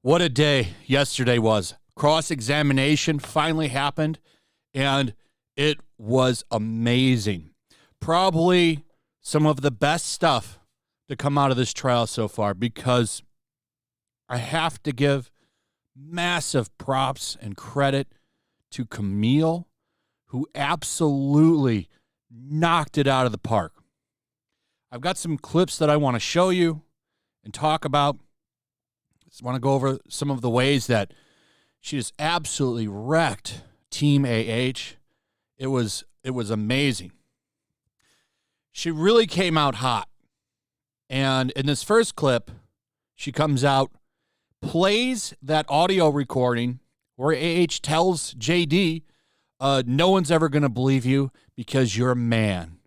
What a day yesterday was. Cross-examination finally happened, and it was amazing. Probably some of the best stuff to come out of this trial so far, because I have to give massive props and credit to Camille, who absolutely knocked it out of the park. I've got some clips that I want to show you and talk about. Just want to go over some of the ways that she just absolutely wrecked Team AH. It was amazing. She really came out hot. And in this first clip, she comes out, plays that audio recording where AH tells JD, no one's ever going to believe you because you're a man.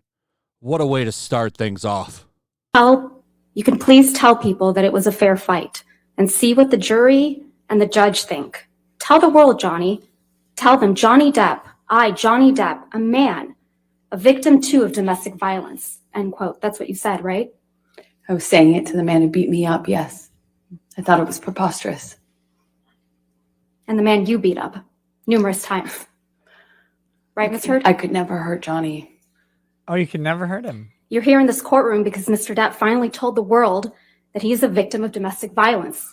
What a way to start things off. Well, you can please tell people that it was a fair fight and see what the jury and the judge think. Tell the world, Johnny. Tell them Johnny Depp, Johnny Depp, a man, a victim too of domestic violence, end quote. That's what you said, right? I was saying it to the man who beat me up, yes. I thought it was preposterous. And the man you beat up numerous times. Right, Ms. Hurd? I could never hurt Johnny. Oh, you could never hurt him. You're here in this courtroom because Mr. Depp finally told the world that he is a victim of domestic violence.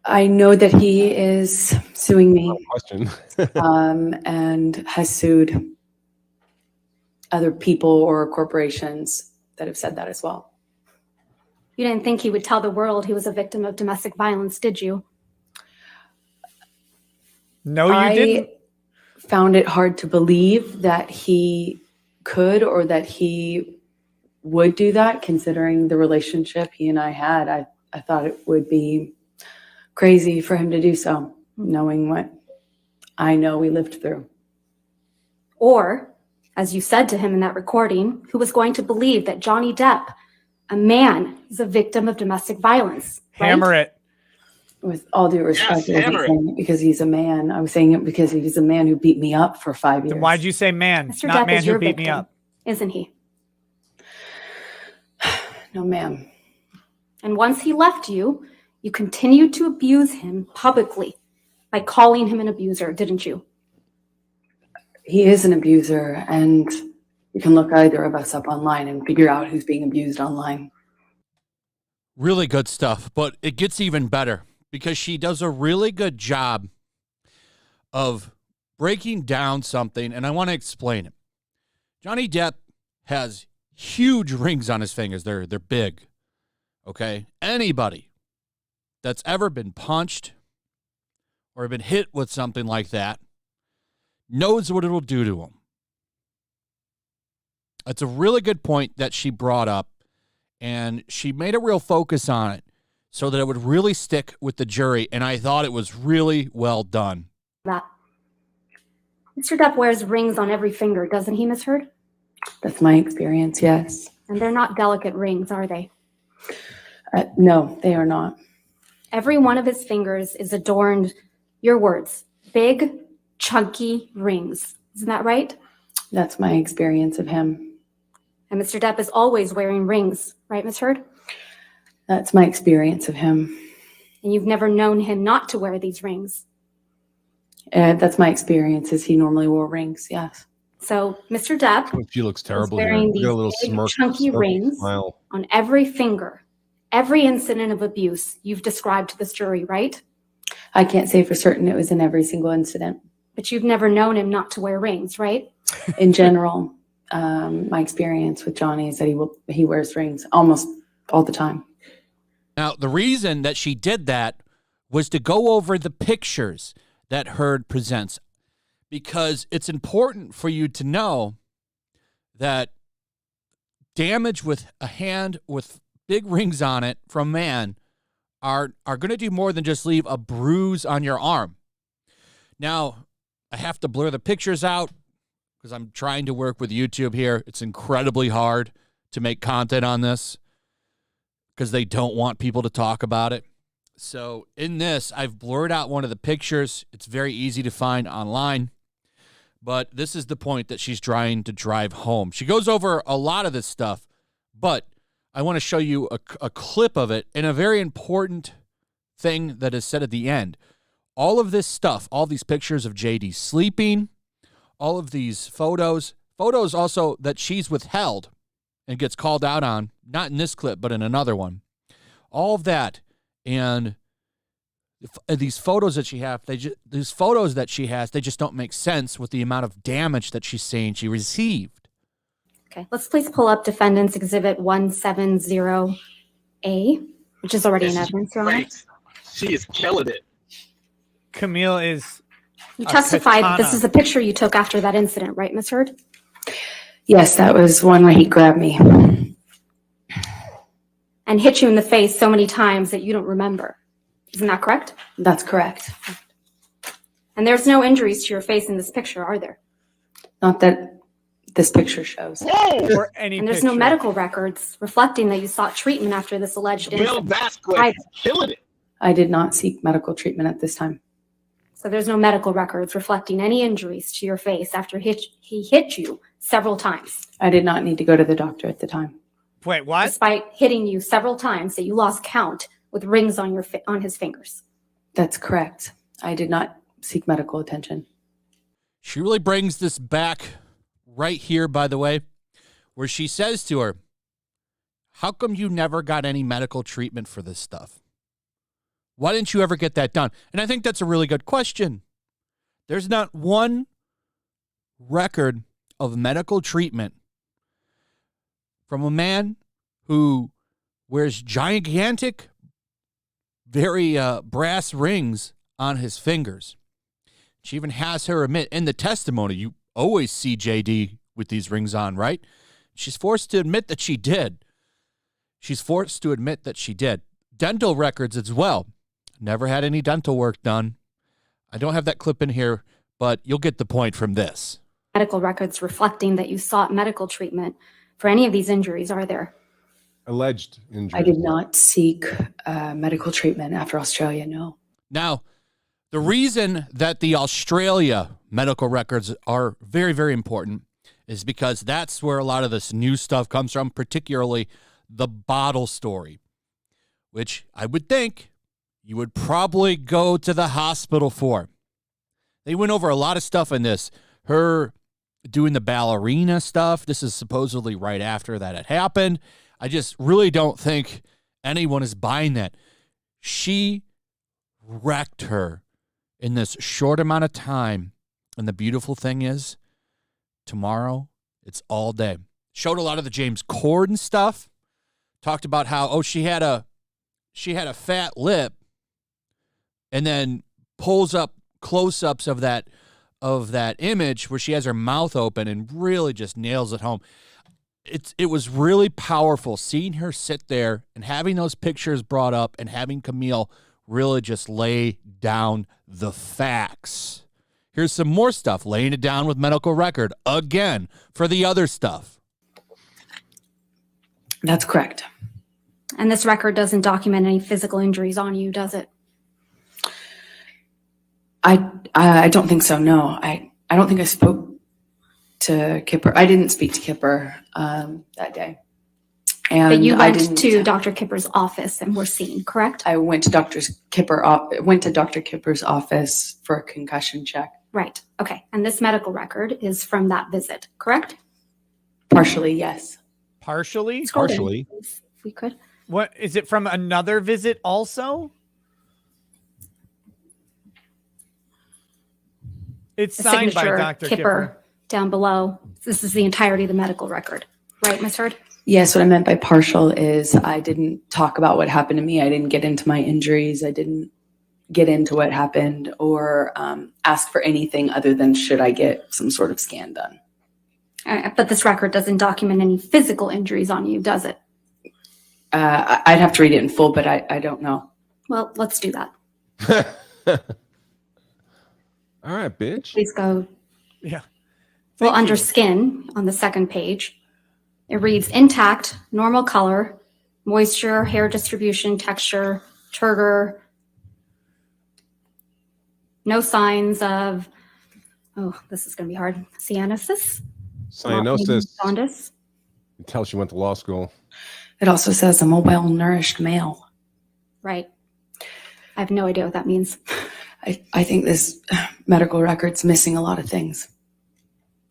I know that he is suing me. Question. And has sued other people or corporations that have said that as well. You didn't think he would tell the world he was a victim of domestic violence, did you? No, you didn't. I found it hard to believe that he could or that he would do that, considering the relationship he and I had. I thought it would be crazy for him to do so, knowing what I know we lived through. Or, as you said to him in that recording, who was going to believe that Johnny Depp, a man, is a victim of domestic violence? Right? Hammer it. With all due respect, Yes, I wasn't saying it because he's a man. I was saying it because he's a man who beat me up for 5 years. Then why'd you say man, Mr. not Depp man is who your beat victim, me up? isn't he? No, ma'am. And once he left you, you continued to abuse him publicly by calling him an abuser, didn't you? He is an abuser, and you can look either of us up online and figure out who's being abused online. Really good stuff, but it gets even better because she does a really good job of breaking down something, and I want to explain it. Johnny Depp has huge rings on his fingers. They're big, okay? Anybody that's ever been punched or been hit with something like that knows what it'll do to them. It's a really good point that she brought up, and she made a real focus on it so that it would really stick with the jury, and I thought it was really well done. That Mr. Depp wears rings on every finger, doesn't he, Ms. Hurd? That's my experience, yes. And they're not delicate rings, are they? No, they are not. Every one of his fingers is adorned, your words, big, chunky rings. Isn't that right? That's my experience of him. And Mr. Depp is always wearing rings, right, Ms. Hurd? That's my experience of him. And you've never known him not to wear these rings. That's my experience, is he normally wore rings, yes. So Mr. Depp She looks terrible is here. wearing You got a these little big, smirk, chunky rings smile. on every finger. Every incident of abuse you've described to this jury, right? I can't say for certain it was in every single incident. But you've never known him not to wear rings, right? In general, my experience with Johnny is that he wears rings almost all the time. Now, the reason that she did that was to go over the pictures that Hurd presents, because it's important for you to know that damage with a hand with big rings on it from a man are going to do more than just leave a bruise on your arm. Now, I have to blur the pictures out because I'm trying to work with YouTube here. It's incredibly hard to make content on this because they don't want people to talk about it. So in this, I've blurred out one of the pictures. It's very easy to find online. but this is the point that she's trying to drive home. She goes over a lot of this stuff, but I want to show you a clip of it and a very important thing that is said at the end. All of this stuff, all these pictures of JD sleeping, all of these photos also that she's withheld and gets called out on, not in this clip, but in another one. All of that and these photos that she has, they just don't make sense with the amount of damage that she's saying she received. Okay, let's please pull up Defendant's Exhibit 170A, which is already in evidence, Your Honor. She is killing it. Camille is. You testified that this is the picture you took after that incident, right, Ms. Heard? Yes, that was one where he grabbed me. And hit you in the face so many times that you don't remember. Isn't that correct? That's correct. And there's no injuries to your face in this picture, are there? Not that this picture shows. Or any And there's picture. no medical records reflecting that you sought treatment after this alleged Camille incident. Vasquez killing it. I did not seek medical treatment at this time. So there's no medical records reflecting any injuries to your face after he hit you several times, I did not need to go to the doctor at the time. Wait, what? despite hitting you several times that you lost count with rings on on his fingers. That's correct. I did not seek medical attention. She really brings this back right here, by the way, where she says to her, how come you never got any medical treatment for this stuff? Why didn't you ever get that done? And I think that's a really good question. There's not one record of medical treatment from a man who wears gigantic, very brass rings on his fingers. She even has her admit in the testimony, you always see JD with these rings on, right? She's forced to admit that she did. She's forced to admit that she did. Dental records as well. Never had any dental work done. I don't have that clip in here, but you'll get the point from this. Medical records reflecting that you sought medical treatment for any of these injuries, are there? Alleged injury. I did not seek medical treatment after Australia, no. Now, the reason that the Australia medical records are very, very important is because that's where a lot of this new stuff comes from, particularly the bottle story, which I would think you would probably go to the hospital for. They went over a lot of stuff in this. Her doing the ballerina stuff. This is supposedly right after that had happened. I just really don't think anyone is buying that. She wrecked her in this short amount of time. And the beautiful thing is, tomorrow, it's all day. Showed a lot of the James Corden stuff. Talked about how, she had a fat lip, and then pulls up close-ups of that image where she has her mouth open and really just nails it home. It was really powerful seeing her sit there and having those pictures brought up and having Camille really just lay down the facts. Here's some more stuff, laying it down with medical record again for the other stuff. That's correct. And this record doesn't document any physical injuries on you, does it? I don't think so, no. I don't think I spoke to Kipper. I didn't speak to Kipper that day. And But you I went didn't- to Dr. Kipper's office and were seen, correct? I went to Dr. Kipper's office for a concussion check. Right. Okay. And this medical record is from that visit, correct? Partially, yes. Partially? Scroll down, Partially. please, if we could. What is it from another visit also? It's The signed by signature, Dr. Kipper down below. This is the entirety of the medical record. Right, Ms. Heard? Yes, what I meant by partial is I didn't talk about what happened to me. I didn't get into my injuries. I didn't get into what happened or ask for anything other than should I get some sort of scan done. But this record doesn't document any physical injuries on you, does it? I'd have to read it in full, but I don't know. Well, let's do that. All right, bitch. Please go. Yeah. Well, Thank under you. skin on the second page, it reads intact, normal color, moisture, hair distribution, texture, turgor, no signs of Oh, this is going to be hard. Cyanosis? Cyanosis. Jaundice? Until she went to law school. It also says I'm a well-nourished male. Right. I have no idea what that means. I think this medical record's missing a lot of things.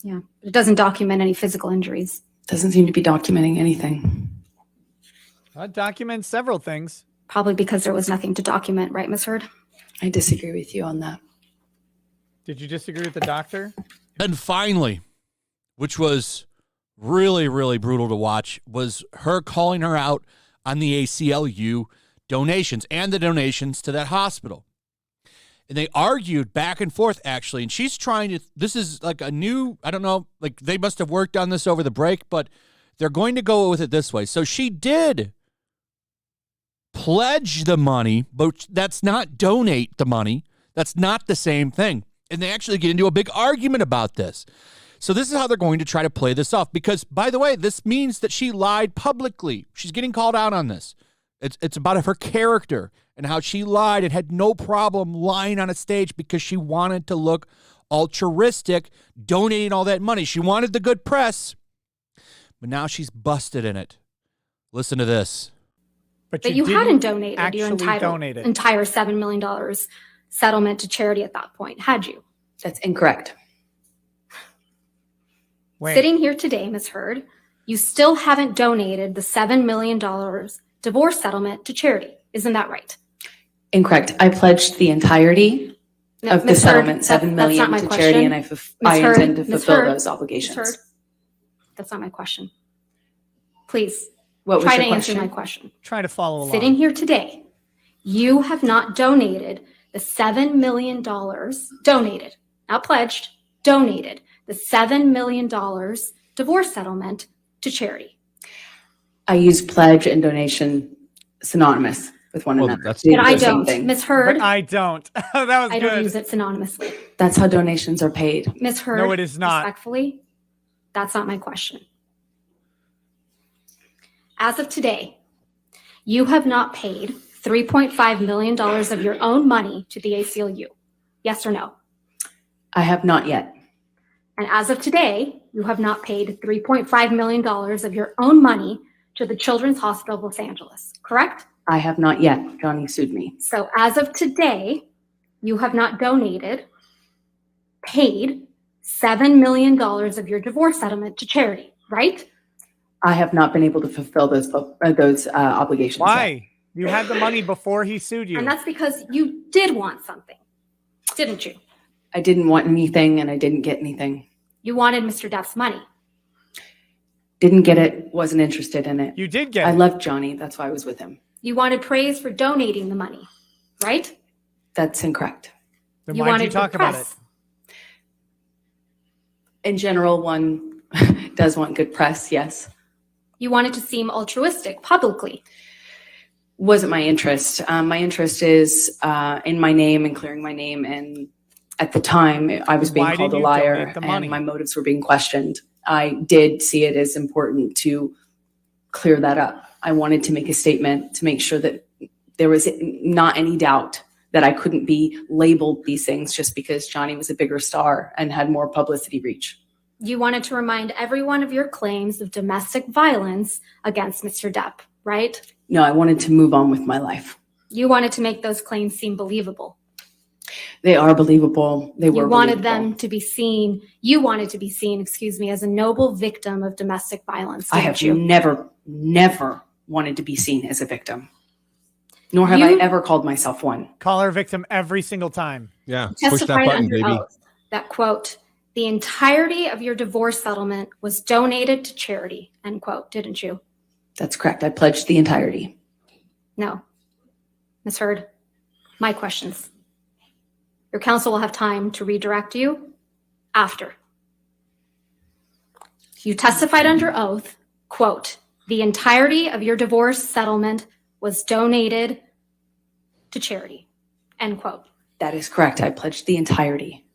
Yeah. It doesn't document any physical injuries. Doesn't seem to be documenting anything. It documents several things. Probably because there was nothing to document, right, Ms. Heard? I disagree with you on that. Did you disagree with the doctor? And finally, which was really, really brutal to watch, was her calling her out on the ACLU donations and the donations to that hospital. And they argued back and forth, actually. And she's trying to, this is like a new, I don't know, like they must have worked on this over the break, but they're going to go with it this way. So she did pledge the money, but that's not donate the money. That's not the same thing. And they actually get into a big argument about this. So this is how they're going to try to play this off. Because, by the way, this means that she lied publicly. She's getting called out on this. It's about her character and how she lied and had no problem lying on a stage because she wanted to look altruistic, donating all that money. She wanted the good press, but now she's busted in it. Listen to this. But you hadn't donated your actually entire $7 million settlement to charity at that point, had you? That's incorrect. Wait. Sitting here today, Ms. Heard, you still haven't donated the $7 million divorce settlement to charity. Isn't that right? Incorrect. I pledged the entirety of the Ms. Heard, settlement, $7 million to charity, and I intend to fulfill those obligations. Ms. Heard, that's not my question. Please, What was try your to answer question? my question. Try to follow along. Sitting here today, you have not donated the $7 million, donated, not pledged, donated the $7 million divorce settlement to charity. I use pledge and donation synonymous with one another. That's But I the same don't. thing. Ms. Heard, But I don't. That was I good. don't use it synonymously. That's how donations are paid. Ms. Heard, No, it is not. respectfully, that's not my question. As of today, you have not paid $3.5 million of your own money to the ACLU. Yes or no? I have not yet. And as of today, you have not paid $3.5 million of your own money to the Children's Hospital of Los Angeles, correct? I have not yet. Johnny sued me. So as of today, you have not donated, paid $7 million of your divorce settlement to charity, right? I have not been able to fulfill those obligations. Why? Yet. You had the money before he sued you. And that's because you did want something, didn't you? I didn't want anything, and I didn't get anything. You wanted Mr. Depp's money. Didn't get it. Wasn't interested in it. You did get I it. loved Johnny. That's why I was with him. You wanted praise for donating the money, right? That's incorrect. Then You why'd wanted you talk good about it? press. In general, one does want good press. Yes. You wanted to seem altruistic publicly. Wasn't my interest. My interest is in my name and clearing my name. And at the time, I was being Why called a didn't you liar, donate the money? and my motives were being questioned. I did see it as important to clear that up. I wanted to make a statement to make sure that there was not any doubt that I couldn't be labeled these things just because Johnny was a bigger star and had more publicity reach. You wanted to remind everyone of your claims of domestic violence against Mr. Depp, right? No, I wanted to move on with my life. You wanted to make those claims seem believable. They are believable. They were You wanted believable. them to be seen, you wanted to be seen, as a noble victim of domestic violence, I didn't have you? never wanted to be seen as a victim. Nor have I You- ever called myself one. Call her victim every single time. Yeah. Push that Testified button, under baby. oath that, quote, the entirety of your divorce settlement was donated to charity, end quote, didn't you? That's correct. I pledged the entirety. No. Ms. Heard, my questions. Your counsel will have time to redirect you after. You testified under oath, quote, the entirety of your divorce settlement was donated to charity, end quote. That is correct. I pledged the entirety.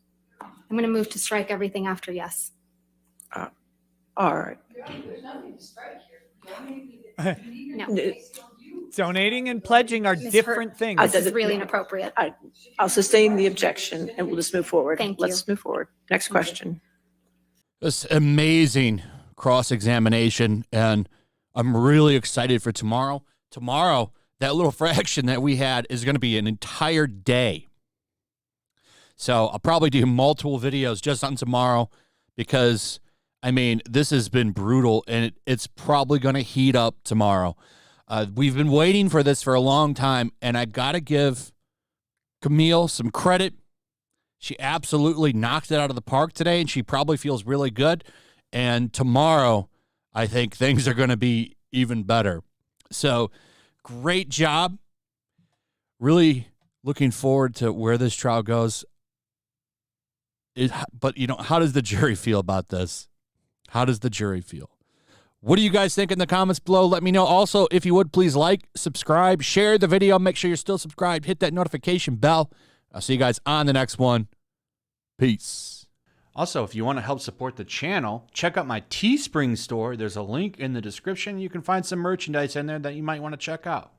I'm going to move to strike everything after yes. All right. No. Donating and pledging are Ms. different things. This is really inappropriate. I'll sustain the objection and we'll just move forward. Thank you. Let's move forward. Next question. This amazing cross-examination, and I'm really excited for tomorrow. Tomorrow, that little fraction that we had is going to be an entire day. So I'll probably do multiple videos just on tomorrow because, I mean, this has been brutal, and it's probably going to heat up tomorrow. We've been waiting for this for a long time, and I got to give Camille some credit. She absolutely knocked it out of the park today, and she probably feels really good. And tomorrow, I think things are going to be even better. So, great job. Really looking forward to where this trial goes. But, you know, how does the jury feel about this? How does the jury feel? What do you guys think in the comments below? Let me know. Also, if you would, please like, subscribe, share the video. Make sure you're still subscribed. Hit that notification bell. I'll see you guys on the next one. Peace. Also, if you want to help support the channel, check out my Teespring store. There's a link in the description. You can find some merchandise in there that you might want to check out.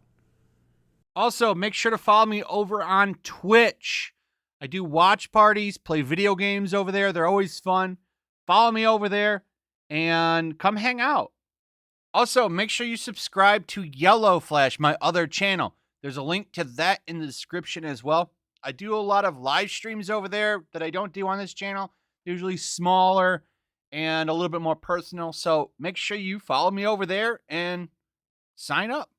Also, make sure to follow me over on Twitch. I do watch parties, play video games over there. They're always fun. Follow me over there and come hang out. Also, make sure you subscribe to YellowFlash, my other channel. There's a link to that in the description as well. I do a lot of live streams over there that I don't do on this channel. Usually smaller and a little bit more personal. So make sure you follow me over there and sign up.